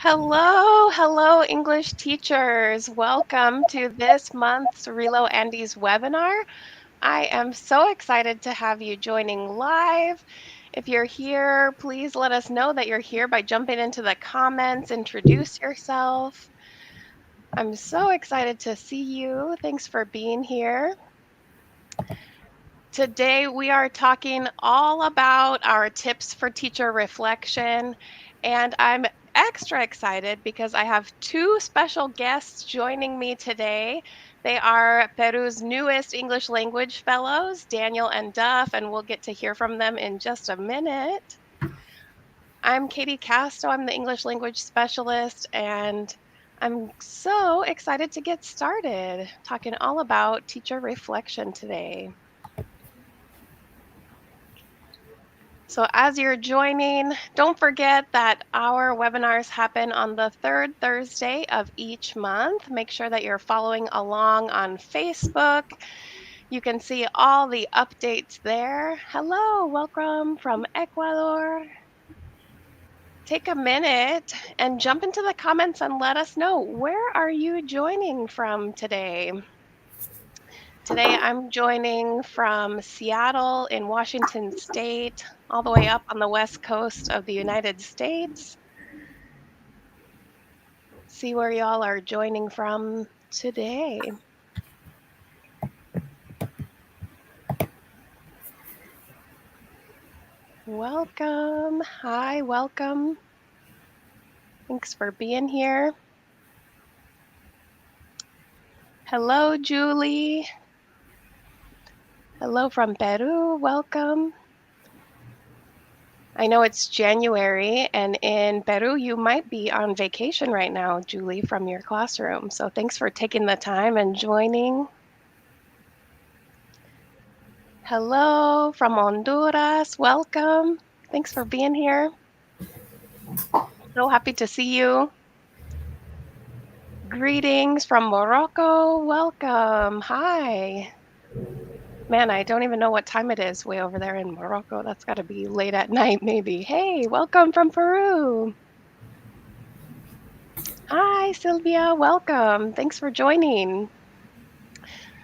Hello, English teachers. Welcome to this month's RELO Andes webinar. I am so excited to have you joining live. If you're here, please let us know that you're here by jumping into the comments, introduce yourself. I'm so excited to see you. Thanks for being here. Today, we are talking all about our tips for teacher reflection, and I'm extra excited because I have two special guests joining me today. They are Peru's newest English language fellows, Daniel and Duff, and we'll get to hear from them in just a minute. I'm Kati Casto, I'm the English language specialist, and I'm so excited to get started talking all about teacher reflection today. So as you're joining, don't forget that our webinars happen on the third Thursday of each month. Make sure that you're following along on Facebook. You can see all the updates there. Hello, welcome from Ecuador. Take a minute and jump into the comments and let us know, where are you joining from today? Today, I'm joining from Seattle in Washington State, all the way up on the west coast of the United States. See where y'all are joining from today. Welcome. Hi, welcome. Thanks for being here. Hello, Julie. Hello from Peru. Welcome. I know it's January, and in Peru, you might be on vacation right now, Julie, from your classroom. So thanks for taking the time and joining. Hello from Honduras. Welcome. Thanks for being here. So happy to see you. Greetings from Morocco. Welcome. Hi. Man, I don't even know what time it is way over there in Morocco. That's got to be late at night, maybe. Hey, welcome from Peru. Hi, Sylvia. Welcome. Thanks for joining.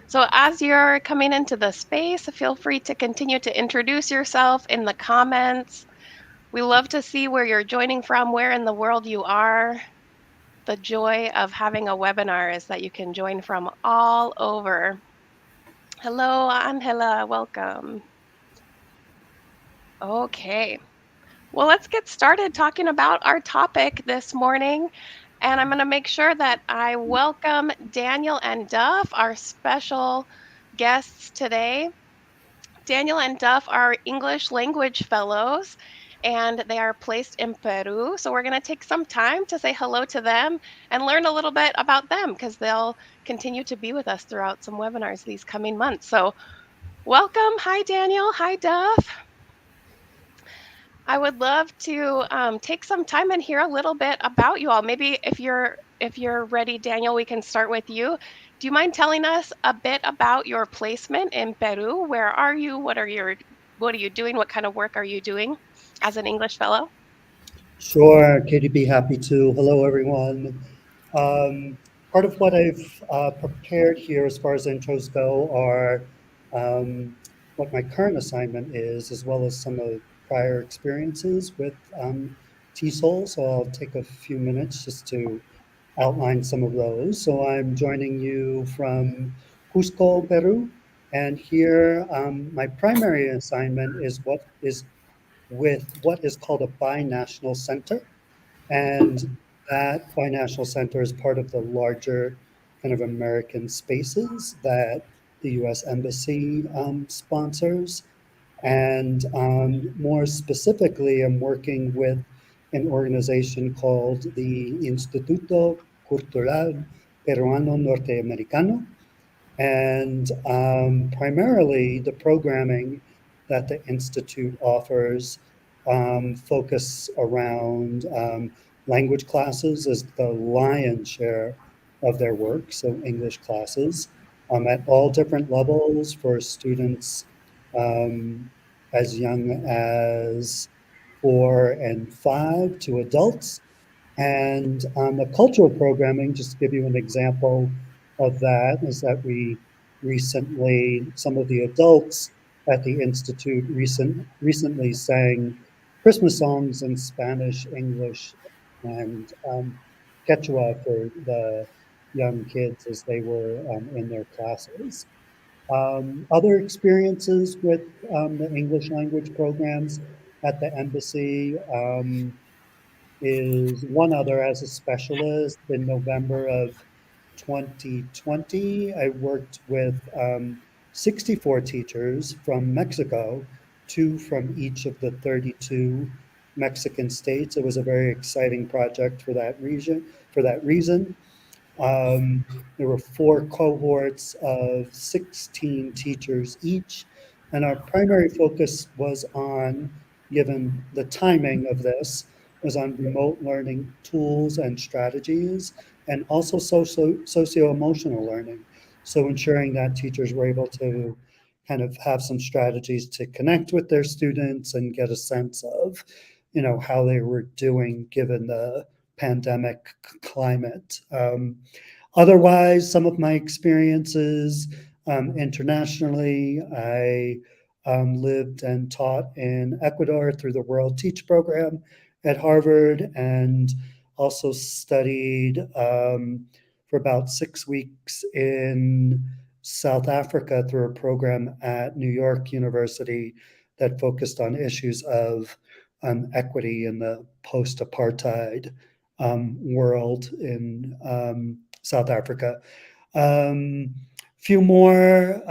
So as you're coming into the space, feel free to continue to introduce yourself in the comments. We love to see where you're joining from, where in the world you are. The joy of having a webinar is that you can join from all over. Hello, Angela, welcome. Okay, well, let's get started talking about our topic this morning. And I'm going to make sure that I welcome Daniel and Duff, our special guests today. Daniel and Duff are English language fellows, and they are placed in Peru. So we're going to take some time to say hello to them and learn a little bit about them, because they'll continue to be with us throughout some webinars these coming months. So welcome. Hi, Daniel. Hi, Duff. I would love to take some time and hear a little bit about you all. Maybe if you're ready, Daniel, we can start with you. Do you mind telling us a bit about your placement in Peru? Where are you? What are you doing? What kind of work are you doing as an English fellow? Sure, Katie, be happy to. Hello, everyone. Part of what I've prepared here as far as intros go are what my current assignment is, as well as some of prior experiences with TESOL. So I'll take a few minutes just to outline some of those. So I'm joining you from Cusco, Peru. And here, my primary assignment is with what is called a binational center. And that binational center is part of the larger kind of American spaces that the US Embassy sponsors. And more specifically, I'm working with an organization called the Instituto Cultural Peruano Norteamericano. And primarily, the programming that the Institute offers focus around language classes as the lion's share of their work, so English classes at all different levels for students um, as young as 4 and 5 to adults. And the cultural programming, just to give you an example of that, is that we recently, some of the adults at the Institute recently sang Christmas songs in Spanish, English, and Quechua for the young kids as they were in their classes. Other experiences with the English language programs at the embassy. Is one other as a specialist in November of 2020. I worked with 64 teachers from Mexico, two from each of the 32 Mexican states. It was a very exciting project for that region, for that reason. Um, there were four cohorts of 16 teachers each, and our primary focus was on, given the timing of this, was on remote learning tools and strategies, and also socio-emotional learning. So ensuring that teachers were able to kind of have some strategies to connect with their students and get a sense of, how they were doing given the pandemic climate. Otherwise, some of my experiences internationally, I lived and taught in Ecuador through the World Teach program at Harvard, and also studied for about 6 weeks in South Africa through a program at New York University that focused on issues of equity in the post apartheid world in South Africa. Few more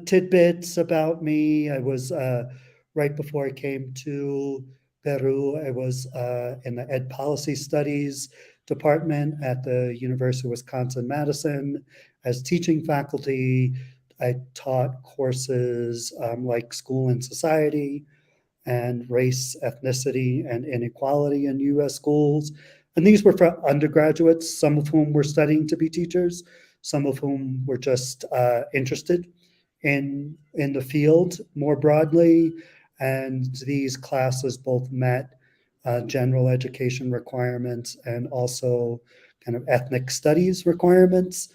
tidbits about me. I was right before I came to Peru. I was in the Ed Policy Studies department at the University of Wisconsin-Madison as teaching faculty. I taught courses like School and Society, and race, ethnicity, and inequality in US schools. And these were for undergraduates, some of whom were studying to be teachers, some of whom were just interested in the field more broadly. And these classes both met general education requirements and also kind of ethnic studies requirements.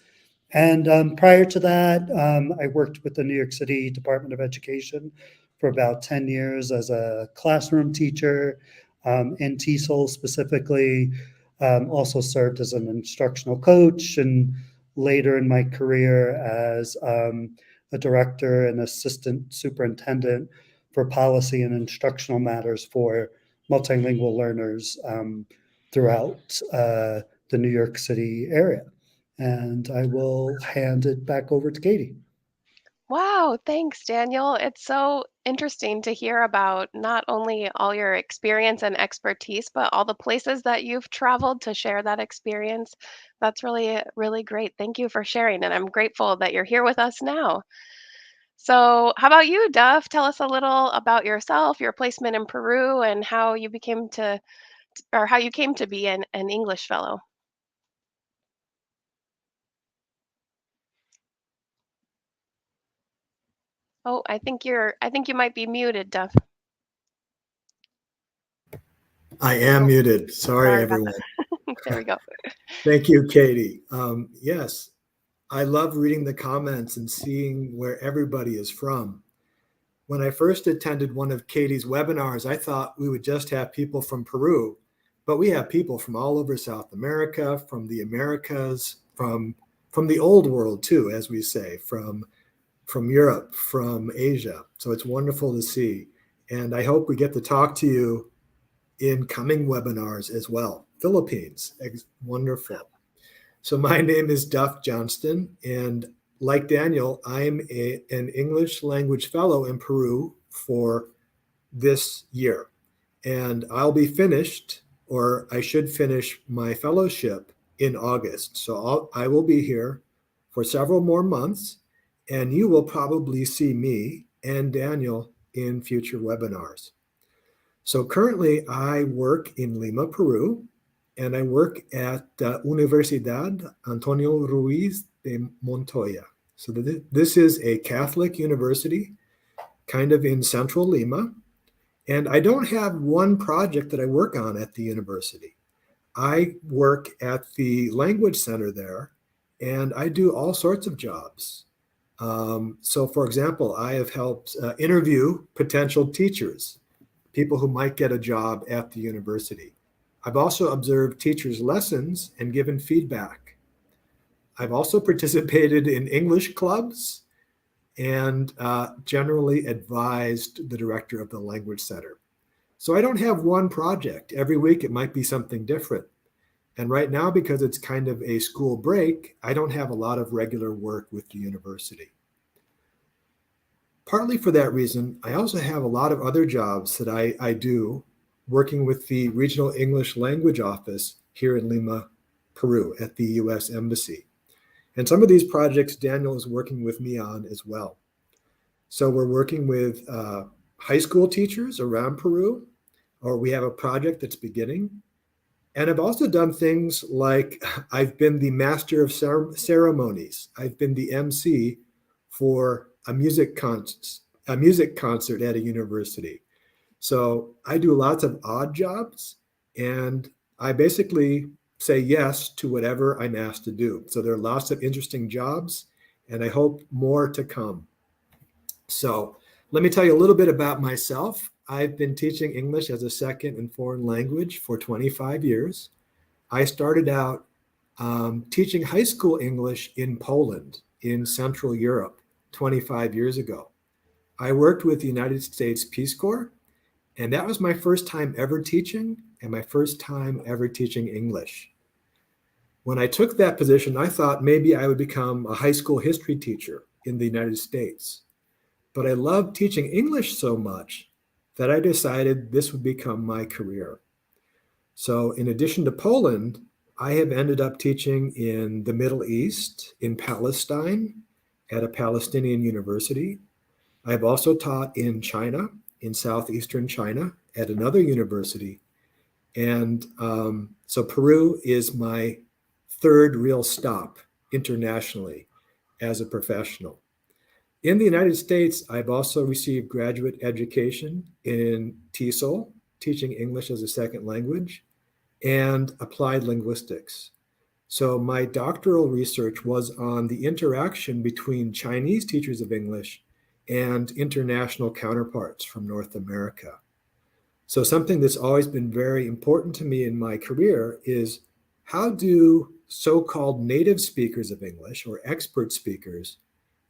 And prior to that, I worked with the New York City Department of Education for about 10 years as a classroom teacher in TESOL specifically. Also served as an instructional coach, and later in my career as a director and assistant superintendent for policy and instructional matters for multilingual learners throughout the New York City area. And I will hand it back over to Katie. Wow, thanks, Daniel. It's so interesting to hear about not only all your experience and expertise, but all the places that you've traveled to share that experience. That's really, really great. Thank you for sharing, and I'm grateful that you're here with us now. So, how about you, Duff? Tell us a little about yourself, your placement in Peru, and how you became to, or how you came to be an English fellow. Oh, I think you might be muted, Duff. I am Oh, muted. Sorry, sorry about everyone. that. There we go. Thank you, Katie. Yes, I love reading the comments and seeing where everybody is from. When I first attended one of Katie's webinars, I thought we would just have people from Peru, but we have people from all over South America, from the Americas, from the old world too, as we say, from Europe, from Asia. So it's wonderful to see. And I hope we get to talk to you in coming webinars as well. Philippines, wonderful. So my name is Duff Johnston, and like Daniel, I'm an English language fellow in Peru for this year. And I'll be finished, or I should finish my fellowship in August. So I will be here for several more months, and you will probably see me and Daniel in future webinars. So currently, I work in Lima, Peru, and I work at Universidad Antonio Ruiz de Montoya. So this is a Catholic university, kind of in central Lima. And I don't have one project that I work on at the university. I work at the Language Center there, and I do all sorts of jobs. So, for example, I have helped interview potential teachers, people who might get a job at the university. I've also observed teachers' lessons and given feedback. I've also participated in English clubs and generally advised the director of the Language Center. So I don't have one project. Every week it might be something different. And right now, because it's kind of a school break, I don't have a lot of regular work with the university. Partly for that reason, I also have a lot of other jobs that I do working with the Regional English Language Office here in Lima, Peru, at the US Embassy. And some of these projects Daniel is working with me on as well. So we're working with high school teachers around Peru, or we have a project that's beginning. And I've also done things like I've been the master of ceremonies. I've been the MC for a music concert at a university. So I do lots of odd jobs, and I basically say yes to whatever I'm asked to do. So there are lots of interesting jobs, and I hope more to come. So let me tell you a little bit about myself. I've been teaching English as a second and foreign language for 25 years. I started out teaching high school English in Poland, in Central Europe, 25 years ago. I worked with the United States Peace Corps, and that was my first time ever teaching and my first time ever teaching English. When I took that position, I thought maybe I would become a high school history teacher in the United States. But I loved teaching English so much that I decided this would become my career. So, in addition to Poland, I have ended up teaching in the Middle East, in Palestine, at a Palestinian university. I've also taught in China, in southeastern China, at another university. And so Peru is my third real stop internationally as a professional. In the United States, I've also received graduate education in TESOL, teaching English as a second language, and applied linguistics. So my doctoral research was on the interaction between Chinese teachers of English and international counterparts from North America. So something that's always been very important to me in my career is how do so-called native speakers of English or expert speakers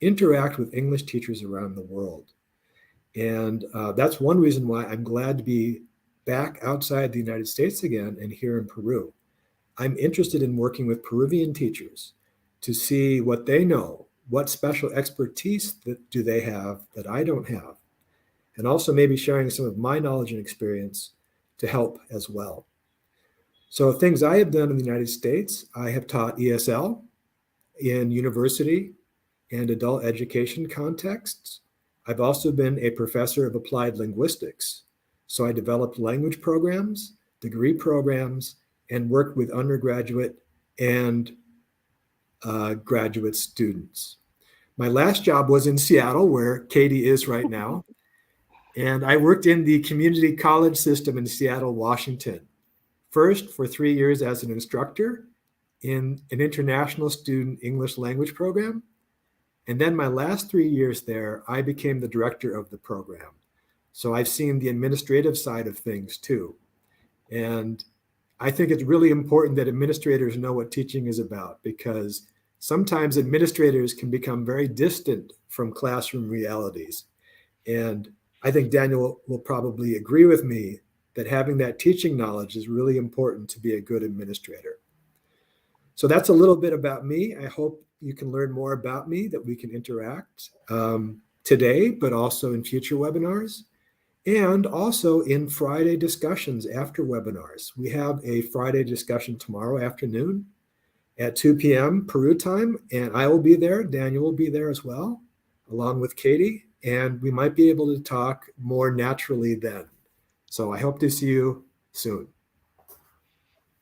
interact with English teachers around the world? And that's one reason why I'm glad to be back outside the United States again and here in Peru. I'm interested in working with Peruvian teachers to see what they know, what special expertise that do they have that I don't have, and also maybe sharing some of my knowledge and experience to help as well. So things I have done in the United States, I have taught ESL in university and adult education contexts. I've also been a professor of applied linguistics. So I developed language programs, degree programs, and worked with undergraduate and graduate students. My last job was in Seattle, where Katie is right now. And I worked in the community college system in Seattle, Washington. First, for 3 years as an instructor in an international student English language program. And then my last 3 years there, I became the director of the program. So I've seen the administrative side of things too. And I think it's really important that administrators know what teaching is about, because sometimes administrators can become very distant from classroom realities. And I think Daniel will probably agree with me that having that teaching knowledge is really important to be a good administrator. So that's a little bit about me. I hope you can learn more about me, that we can interact today, but also in future webinars, and also in Friday discussions after webinars. We have a Friday discussion tomorrow afternoon at 2 p.m. Peru time, and I will be there. Daniel will be there as well, along with Katie, and we might be able to talk more naturally then. So I hope to see you soon.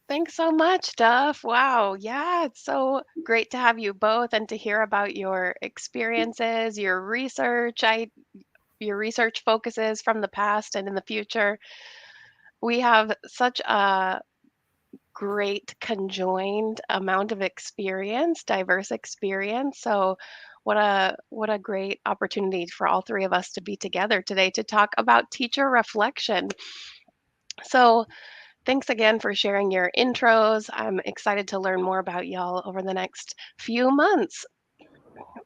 Thanks so much, Duff. Wow. Yeah, it's so great to have you both and to hear about your experiences, your research. Your research focuses from the past and in the future. We have such a great conjoined amount of experience, diverse experience. So what a great opportunity for all three of us to be together today to talk about teacher reflection. So thanks again for sharing your intros. I'm excited to learn more about y'all over the next few months.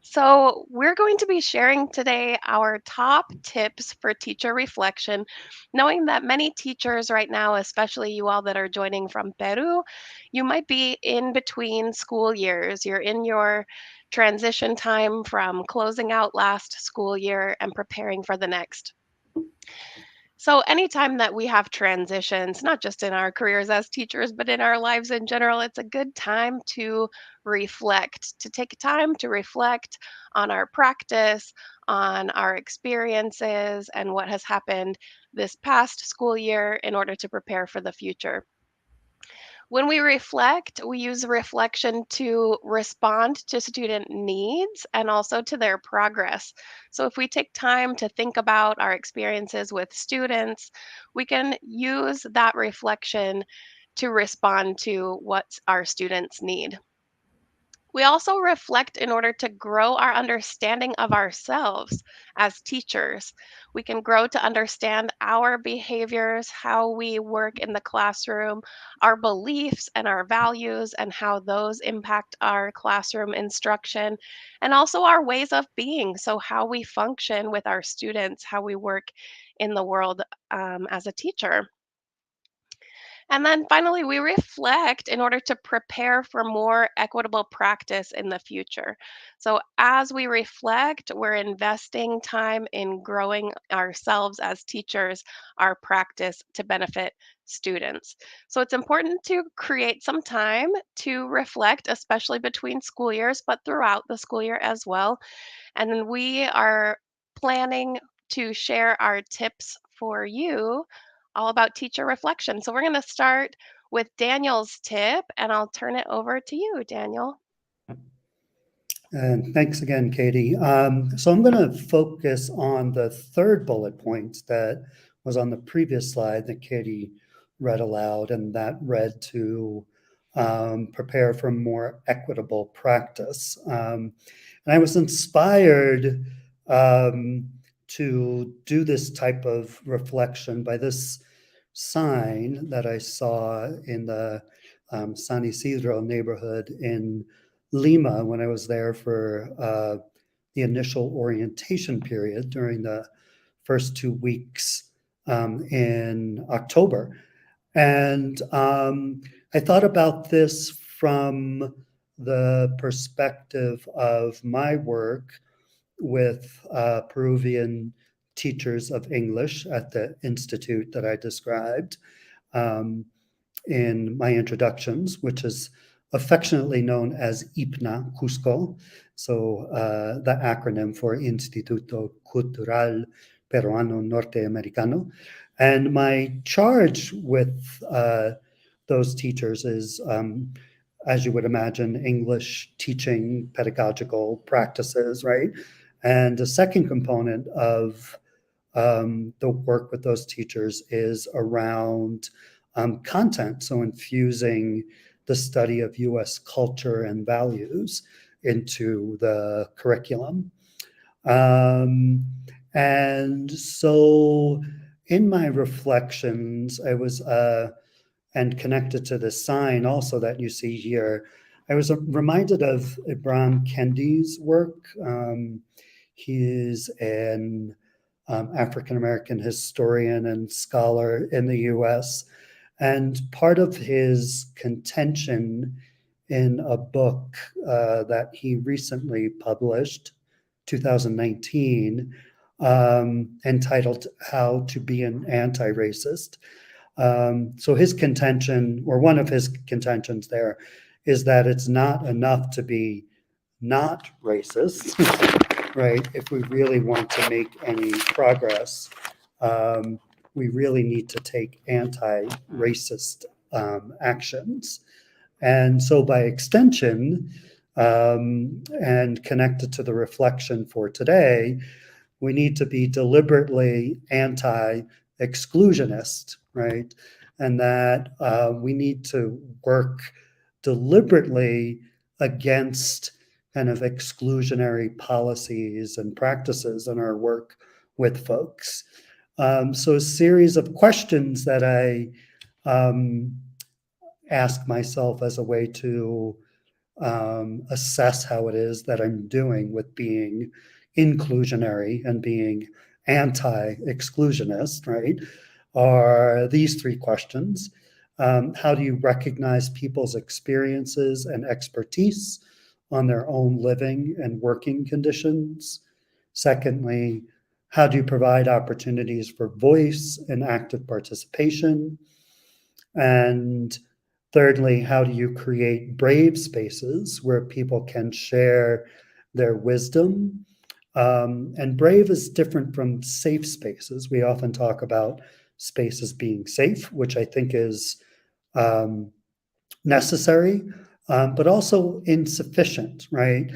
So, we're going to be sharing today our top tips for teacher reflection, knowing that many teachers right now, especially you all that are joining from Peru, you might be in between school years. You're in your transition time from closing out last school year and preparing for the next. So, anytime that we have transitions, not just in our careers as teachers, but in our lives in general, it's a good time to reflect, to take time to reflect on our practice, on our experiences, and what has happened this past school year in order to prepare for the future. When we reflect, we use reflection to respond to student needs and also to their progress. So, if we take time to think about our experiences with students, we can use that reflection to respond to what our students need. We also reflect in order to grow our understanding of ourselves as teachers. We can grow to understand our behaviors, how we work in the classroom, our beliefs and our values, and how those impact our classroom instruction, and also our ways of being. So, how we function with our students, how we work in the world as a teacher. And then finally, we reflect in order to prepare for more equitable practice in the future. So, as we reflect, we're investing time in growing ourselves as teachers, our practice to benefit students. So, it's important to create some time to reflect, especially between school years, but throughout the school year as well. And then we are planning to share our tips for you all about teacher reflection. So we're going to start with Daniel's tip, and I'll turn it over to you, Daniel. And thanks again, Katie. So I'm going to focus on the third bullet point that was on the previous slide that Katie read aloud, and that read to prepare for more equitable practice. And I was inspired to do this type of reflection by this sign that I saw in the San Isidro neighborhood in Lima when I was there for the initial orientation period during the first 2 weeks in October. And I thought about this from the perspective of my work with Peruvian teachers of English at the institute that I described in my introductions, which is affectionately known as IPNA Cusco, so the acronym for Instituto Cultural Peruano Norteamericano. And my charge with those teachers is, as you would imagine, English teaching pedagogical practices, right? And the second component of the work with those teachers is around content, so infusing the study of US culture and values into the curriculum. And so in my reflections, I was, and connected to the sign also that you see here, I was reminded of Ibram Kendi's work. He is an African-American historian and scholar in the US. And part of his contention in a book that he recently published, 2019, entitled How to Be an Anti-Racist. So his contention, or one of his contentions there, is that it's not enough to be not racist, right? If we really want to make any progress, we really need to take anti-racist actions. And so by extension, and connected to the reflection for today, we need to be deliberately anti exclusionist, right? And that we need to work deliberately against kind of exclusionary policies and practices in our work with folks. So a series of questions that I ask myself as a way to assess how it is that I'm doing with being inclusionary and being anti-exclusionist, right? Are these three questions. How do you recognize people's experiences and expertise on their own living and working conditions? Secondly, how do you provide opportunities for voice and active participation? And thirdly, how do you create brave spaces where people can share their wisdom? And brave is different from safe spaces. We often talk about spaces being safe, which I think is um, necessary, but also insufficient, right?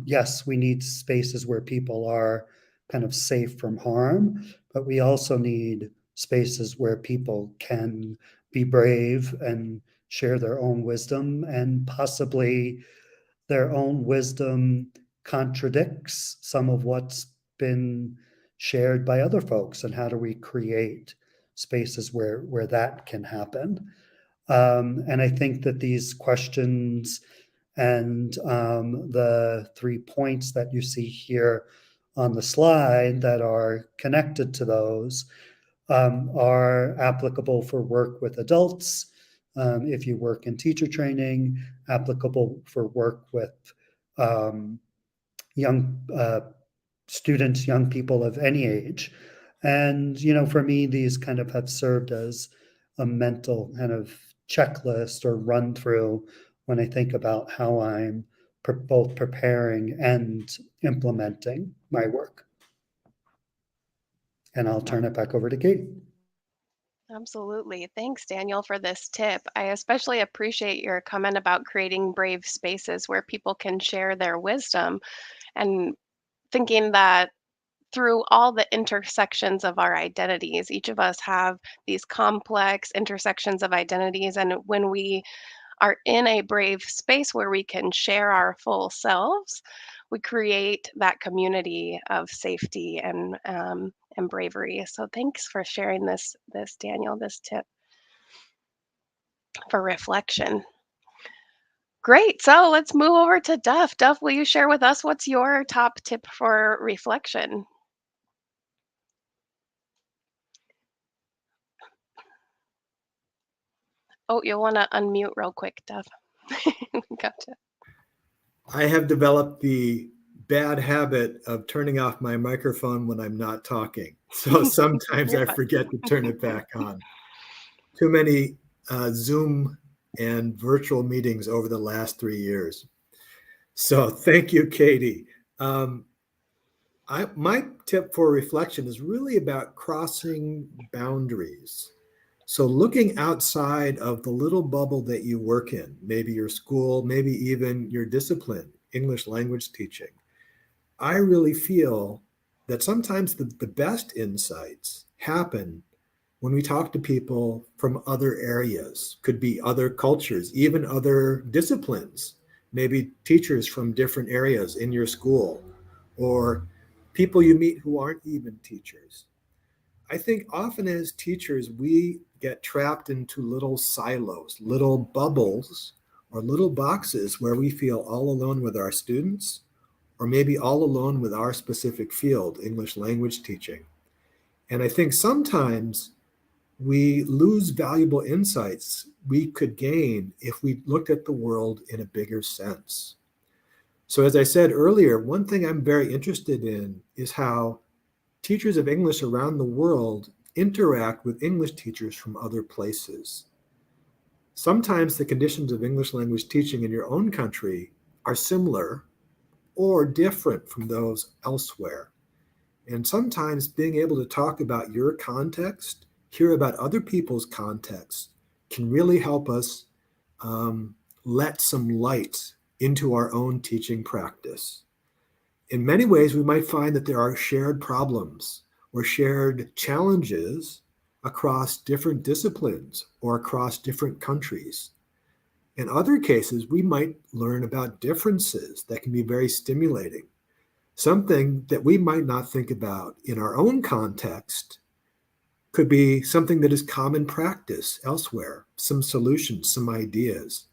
Yes, we need spaces where people are kind of safe from harm, but we also need spaces where people can be brave and share their own wisdom, and possibly their own wisdom contradicts some of what's been shared by other folks. And how do we create spaces where that can happen? And I think that these questions and the 3 points that you see here on the slide that are connected to those are applicable for work with adults. If you work in teacher training, applicable for work with um, young students, young people of any age. And, for me, these kind of have served as a mental kind of checklist or run through when I think about how I'm both preparing and implementing my work. And I'll turn it back over to Kate. Absolutely. Thanks, Daniel, for this tip. I especially appreciate your comment about creating brave spaces where people can share their wisdom, and thinking that through all the intersections of our identities, each of us have these complex intersections of identities. And when we are in a brave space where we can share our full selves, we create that community of safety and bravery. So thanks for sharing this Daniel, this tip for reflection. Great. So let's move over to Duff. Duff, will you share with us what's your top tip for reflection? Oh, you'll want to unmute real quick, Duff. Gotcha. I have developed the bad habit of turning off my microphone when I'm not talking. So sometimes You're I fine. forget to turn it back on. Too many Zoom and virtual meetings over the last 3 years. So thank you, Katie. My tip for reflection is really about crossing boundaries. So looking outside of the little bubble that you work in, maybe your school, maybe even your discipline, English language teaching. I really feel that sometimes the best insights happen when we talk to people from other areas, could be other cultures, even other disciplines, maybe teachers from different areas in your school, or people you meet who aren't even teachers. I think often as teachers, we get trapped into little silos, little bubbles, or little boxes where we feel all alone with our students, or maybe all alone with our specific field, English language teaching. And I think sometimes we lose valuable insights we could gain if we looked at the world in a bigger sense. So, as I said earlier, one thing I'm very interested in is how teachers of English around the world interact with English teachers from other places. Sometimes the conditions of English language teaching in your own country are similar or different from those elsewhere. And sometimes being able to talk about your context, hear about other people's context, can really help us let some light into our own teaching practice. In many ways, we might find that there are shared problems or shared challenges across different disciplines or across different countries. In other cases, we might learn about differences that can be very stimulating. Something that we might not think about in our own context could be something that is common practice elsewhere, some solutions, some ideas.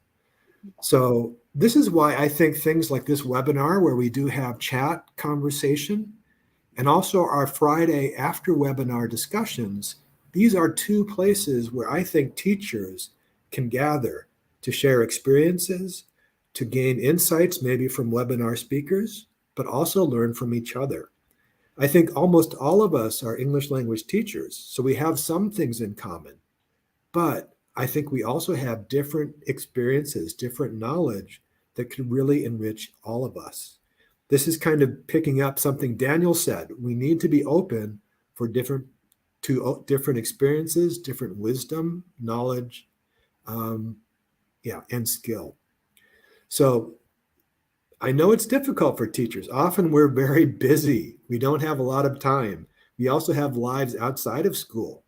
So, this is why I think things like this webinar, where we do have chat conversation, and also our Friday after webinar discussions, these are two places where I think teachers can gather to share experiences, to gain insights maybe from webinar speakers, but also learn from each other. I think almost all of us are English language teachers, so we have some things in common, but I think we also have different experiences, different knowledge that could really enrich all of us. This is kind of picking up something Daniel said. We need to be open for different experiences, different wisdom, knowledge, um, and skill. So I know it's difficult for teachers. Often we're very busy. We don't have a lot of time. We also have lives outside of school.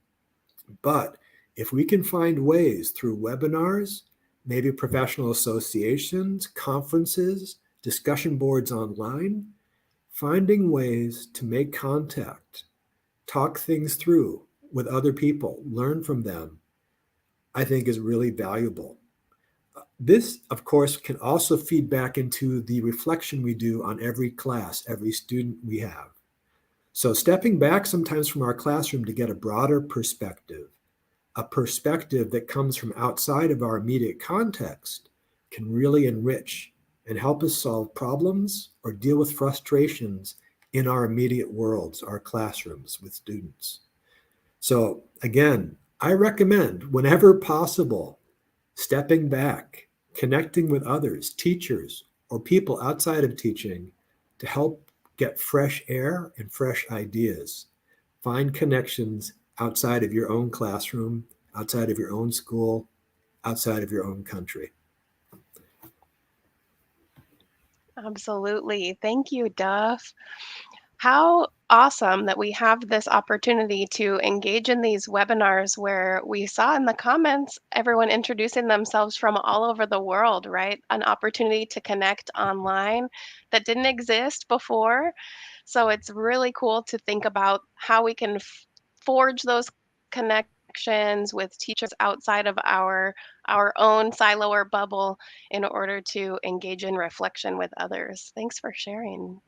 But if we can find ways through webinars, maybe professional associations, conferences, discussion boards online, finding ways to make contact, talk things through with other people, learn from them, I think is really valuable. This, of course, can also feed back into the reflection we do on every class, every student we have. So, stepping back sometimes from our classroom to get a broader perspective, a perspective that comes from outside of our immediate context, can really enrich and help us solve problems or deal with frustrations in our immediate worlds, our classrooms with students. So, again, I recommend whenever possible, stepping back, connecting with others, teachers, or people outside of teaching to help get fresh air and fresh ideas. Find connections outside of your own classroom, outside of your own school, outside of your own country. Absolutely. Thank you, Duff. How awesome that we have this opportunity to engage in these webinars where we saw in the comments everyone introducing themselves from all over the world, right? An opportunity to connect online that didn't exist before. So it's really cool to think about how we can forge those connections with teachers outside of our own silo or bubble in order to engage in reflection with others. Thanks for sharing.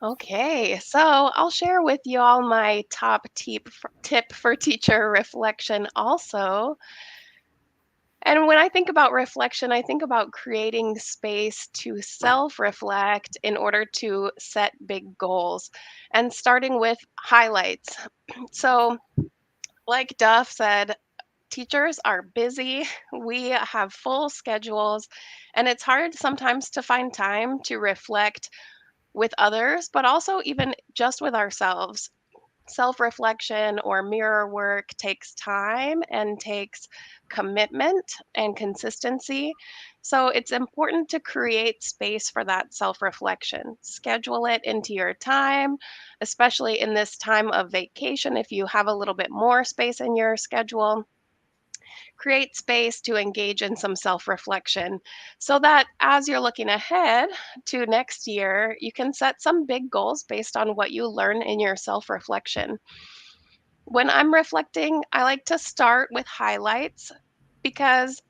Okay, so I'll share with you all my top tip for teacher reflection also. And when I think about reflection, I think about creating space to self reflect in order to set big goals and starting with highlights. So, like Duff said, teachers are busy, we have full schedules, and it's hard sometimes to find time to reflect with others, but also even just with ourselves. Self reflection or mirror work takes time and takes commitment and consistency. So it's important to create space for that self reflection. Schedule it into your time, especially in this time of vacation. If you have a little bit more space in your schedule, create space to engage in some self reflection so that as you're looking ahead to next year, you can set some big goals based on what you learn in your self reflection. When I'm reflecting, I like to start with highlights because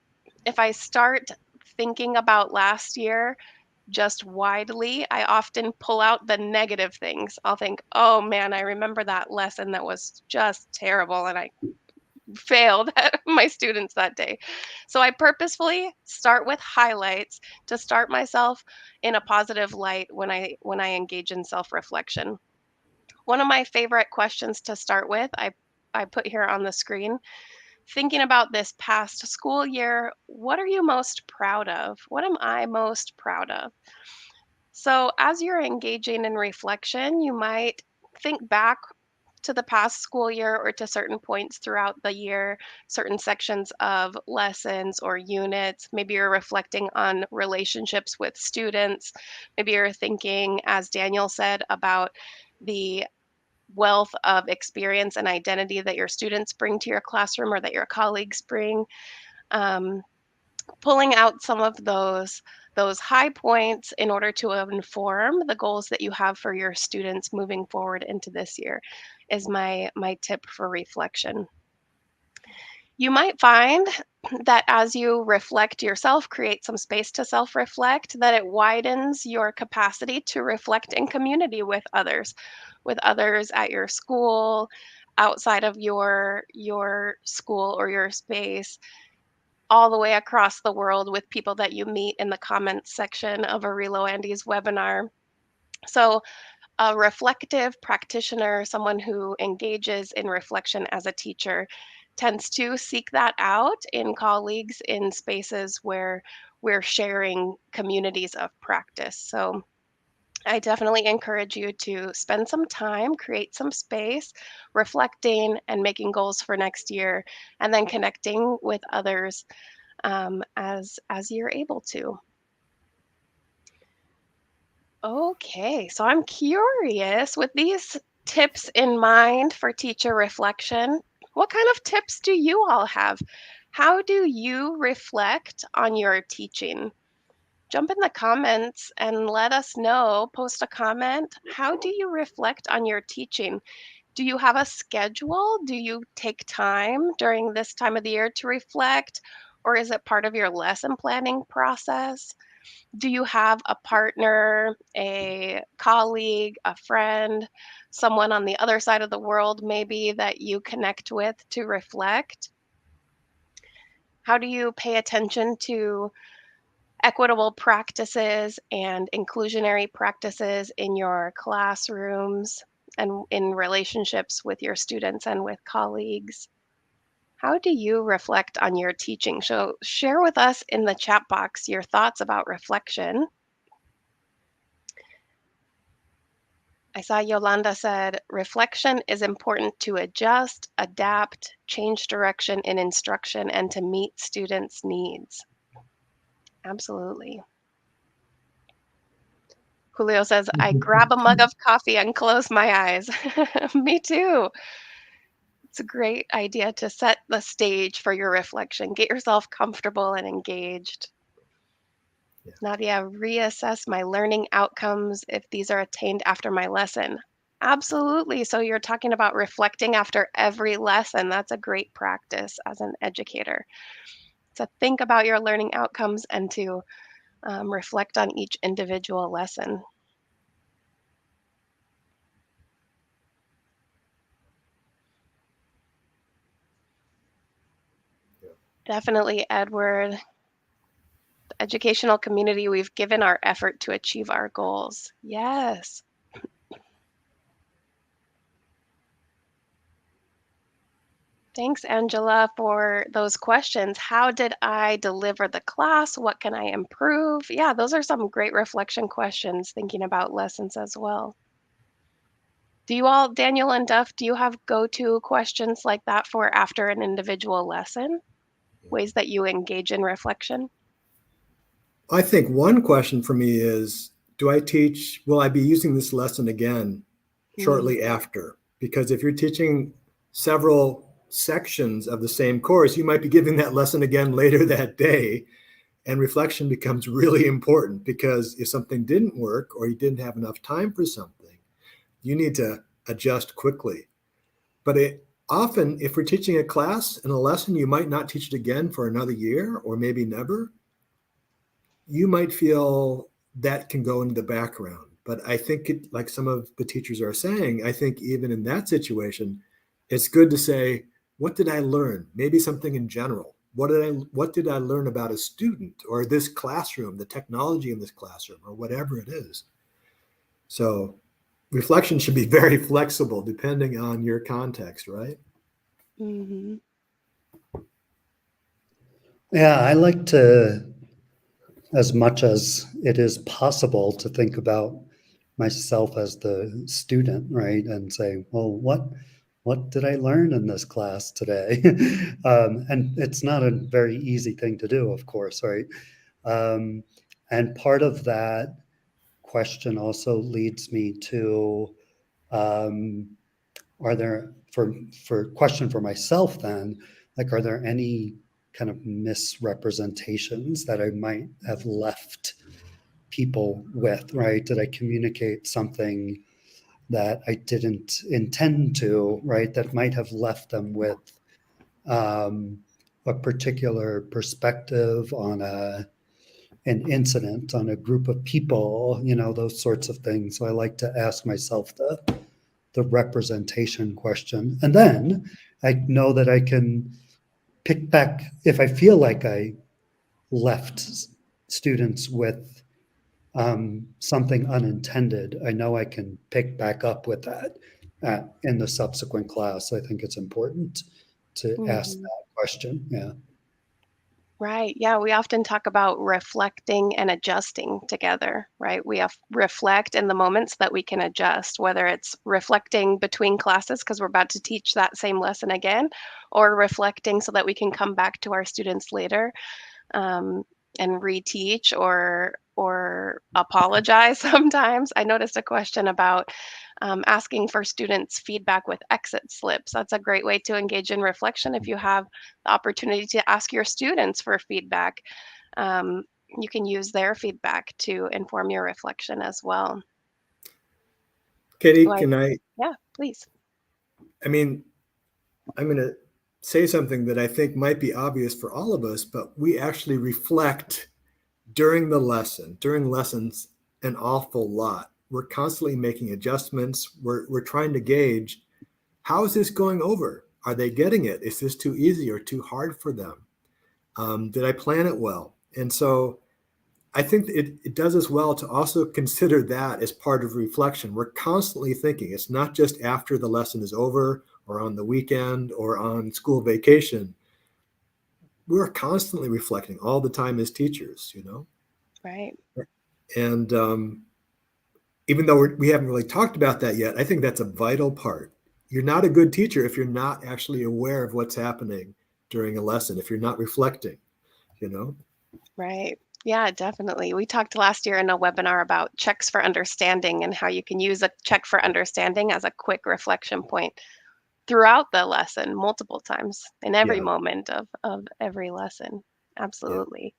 if I start thinking about last year just widely, I often pull out the negative things. I'll think, oh man, I remember that lesson that was just terrible and I failed at my students that day. So I purposefully start with highlights to start myself in a positive light when I engage in self-reflection. One of my favorite questions to start with, I put here on the screen. Thinking about this past school year, what are you most proud of? What am I most proud of? So, as you're engaging in reflection, you might think back to the past school year or to certain points throughout the year, certain sections of lessons or units. Maybe you're reflecting on relationships with students. Maybe you're thinking, as Daniel said, about the wealth of experience and identity that your students bring to your classroom or that your colleagues bring. Um, Pulling out some of those high points in order to inform the goals that you have for your students moving forward into this year is my tip for reflection. You might find that as you reflect yourself, create some space to self-reflect, that it widens your capacity to reflect in community with others at your school, outside of your school or your space, all the way across the world with people that you meet in the comments section of a RELO Andes webinar. So a reflective practitioner, someone who engages in reflection as a teacher, tends to seek that out in colleagues in spaces where we're sharing communities of practice. So I definitely encourage you to spend some time, create some space, reflecting and making goals for next year, and then connecting with others as you're able to. Okay, so I'm curious with these tips in mind for teacher reflection, what kind of tips do you all have? How do you reflect on your teaching? Jump in the comments and let us know. Post a comment. How do you reflect on your teaching? Do you have a schedule? Do you take time during this time of the year to reflect? Or is it part of your lesson planning process? Do you have a partner, a colleague, a friend, someone on the other side of the world maybe that you connect with to reflect? How do you pay attention to equitable practices and inclusionary practices in your classrooms and in relationships with your students and with colleagues? How do you reflect on your teaching? So share with us in the chat box your thoughts about reflection. I saw Yolanda said, reflection is important to adjust, adapt, change direction in instruction, and to meet students' needs. Absolutely. Julio says, I grab a mug of coffee and close my eyes. Me too. It's a great idea to set the stage for your reflection. Get yourself comfortable and engaged. Yeah. Nadia, reassess my learning outcomes if these are attained after my lesson. Absolutely. So you're talking about reflecting after every lesson. That's a great practice as an educator. To think about your learning outcomes and to reflect on each individual lesson. Definitely, Edward. The educational community, we've given our effort to achieve our goals. Yes. Thanks, Angela, for those questions. How did I deliver the class? What can I improve? Yeah, those are some great reflection questions, thinking about lessons as well. Do you all, Daniel and Duff, do you have go-to questions like that for after an individual lesson? Ways that you engage in reflection? I think one question for me is, will I be using this lesson again Mm, shortly after? Because if you're teaching several sections of the same course, you might be giving that lesson again later that day. And reflection becomes really important because if something didn't work or you didn't have enough time for something, you need to adjust quickly. But often, if we're teaching a class and a lesson, you might not teach it again for another year or maybe never. You might feel that can go into the background. But I think, like some of the teachers are saying, I think even in that situation, it's good to say, what did I learn? Maybe something in general. What did I learn about a student or this classroom, the technology in this classroom, or whatever it is? So reflection should be very flexible depending on your context, right? hmm Yeah, I like to, as much as it is possible, to think about myself as the student, right? And say, well, what did I learn in this class today? And it's not a very easy thing to do, of course, right? Um, and part of that question also leads me to, um, are there, for question for myself then, like, are there any kind of misrepresentations that I might have left people with, right? Did I communicate something that I didn't intend to, right? That might have left them with um, a particular perspective on an incident, on a group of people, those sorts of things. So I like to ask myself the representation question. And then I know that I can pick back if I feel like I left students with something unintended. I know I can pick back up with that in the subsequent class. I think it's important to ask Mhm. that question. Yeah. Right. Yeah. We often talk about reflecting and adjusting together, right? We have reflect in the moments that we can adjust, whether it's reflecting between classes because we're about to teach that same lesson again, or reflecting so that we can come back to our students later um, and reteach or apologize sometimes. I noticed a question about asking for students feedback with exit slips. That's a great way to engage in reflection if you have the opportunity to ask your students for feedback. um, you can use their feedback to inform your reflection as well. Katie, Like, can I? yeah, please. I mean, I'm going to say something that I think might be obvious for all of us, but we actually reflect during lessons, an awful lot. We're constantly making adjustments. We're trying to gauge, how is this going over? Are they getting it? Is this too easy or too hard for them? Did I plan it well? And so I think it does as well to also consider that as part of reflection. We're constantly thinking. It's not just after the lesson is over or on the weekend or on school vacation. We're constantly reflecting all the time as teachers, Right. And even though we haven't really talked about that yet, I think that's a vital part. You're not a good teacher if you're not actually aware of what's happening during a lesson, if you're not reflecting, you know? Right. Yeah, definitely. We talked last year in a webinar about checks for understanding and how you can use a check for understanding as a quick reflection point throughout the lesson multiple times in every Yeah, moment of every lesson. yeah, Absolutely.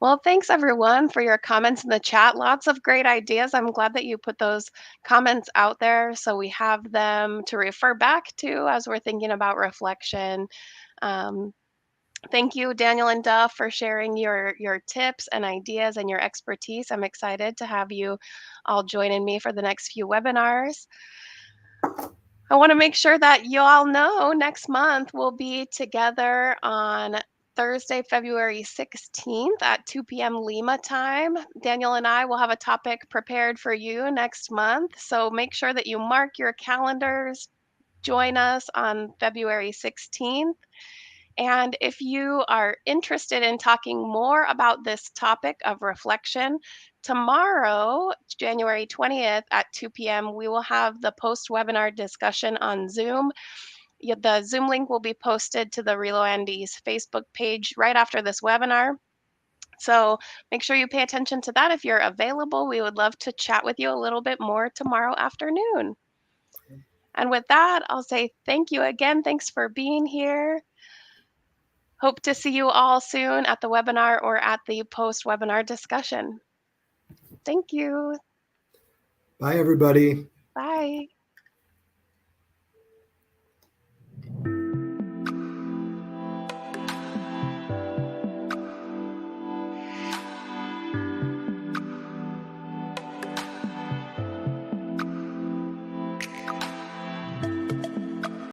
Well, thanks everyone for your comments in the chat. Lots of great ideas. I'm glad that you put those comments out there so we have them to refer back to as we're thinking about reflection. Um, Thank you, Daniel and Duff, for sharing your tips and ideas and your expertise. I'm excited to have you all joining me for the next few webinars. I want to make sure that you all know next month we'll be together on Thursday, February 16th at 2 p.m. Lima time. Daniel and I will have a topic prepared for you next month. So make sure that you mark your calendars. Join us on February 16th. And if you are interested in talking more about this topic of reflection, tomorrow, January 20th at 2 p.m., we will have the post webinar discussion on Zoom. The Zoom link will be posted to the RELO Andes Facebook page right after this webinar. So make sure you pay attention to that if you're available. We would love to chat with you a little bit more tomorrow afternoon. And with that, I'll say thank you again. Thanks for being here. Hope to see you all soon at the webinar or at the post-webinar discussion. Thank you. bye, everybody. Bye.